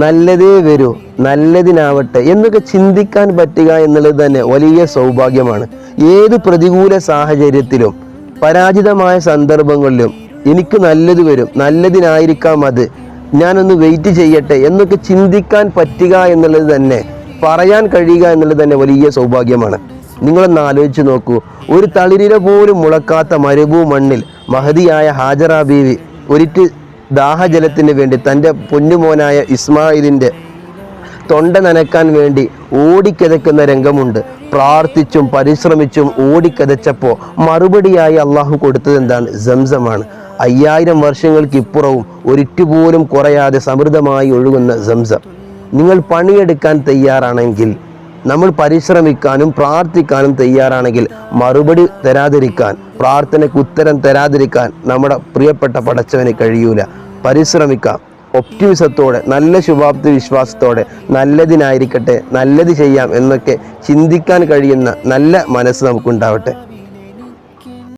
നല്ലതേ വരൂ, നല്ലതിനാവട്ടെ എന്നൊക്കെ ചിന്തിക്കാൻ പറ്റുക എന്നുള്ളത് തന്നെ വലിയ സൗഭാഗ്യമാണ്. ഏത് പ്രതികൂല സാഹചര്യത്തിലും പരാജിതമായ സന്ദർഭങ്ങളിലും എനിക്ക് നല്ലത് വരും, നല്ലതിനായിരിക്കാം അത്, ഞാനൊന്ന് വെയിറ്റ് ചെയ്യട്ടെ എന്നൊക്കെ ചിന്തിക്കാൻ പറ്റുക എന്നുള്ളത് തന്നെ, പറയാൻ കഴിയുക എന്നുള്ളത് തന്നെ വലിയ സൗഭാഗ്യമാണ്. നിങ്ങളൊന്ന് ആലോചിച്ച് നോക്കൂ. ഒരു തളിരില പോലും മുളക്കാത്ത മരുഭൂ മണ്ണിൽ മഹദിയായ ഹാജറ ബീവി ഒരിറ്റ് ദാഹജലത്തിന് വേണ്ടി തൻ്റെ പൊന്നുമോനായ ഇസ്മായിലിൻ്റെ തൊണ്ട നനക്കാൻ വേണ്ടി ഓടിക്കിതയ്ക്കുന്ന രംഗമുണ്ട്. പ്രാർത്ഥിച്ചും പരിശ്രമിച്ചും ഓടിക്കിതച്ചപ്പോൾ മറുപടിയായി അള്ളാഹു കൊടുത്തത് എന്താണ്? സംസമാണ്. 5000 വർഷങ്ങൾക്ക് ഇപ്പുറവും ഒരിറ്റുപോലും കുറയാതെ സമൃദ്ധമായി ഒഴുകുന്ന സംസം. നിങ്ങൾ പണിയെടുക്കാൻ തയ്യാറാണെങ്കിൽ, നമ്മൾ പരിശ്രമിക്കാനും പ്രാർത്ഥിക്കാനും തയ്യാറാണെങ്കിൽ, മറുപടി തരാതിരിക്കാൻ, പ്രാർത്ഥനയ്ക്ക് ഉത്തരം തരാതിരിക്കാൻ നമ്മുടെ പ്രിയപ്പെട്ട പടച്ചവന് കഴിയൂല. പരിശ്രമിക്കാം, ഒപ്റ്റിമിസത്തോടെ, നല്ല ശുഭാപ്തി വിശ്വാസത്തോടെ, നല്ലതിനായിരിക്കട്ടെ, നല്ലത് ചെയ്യാം എന്നൊക്കെ ചിന്തിക്കാൻ കഴിയുന്ന നല്ല മനസ്സ് നമുക്കുണ്ടാവട്ടെ.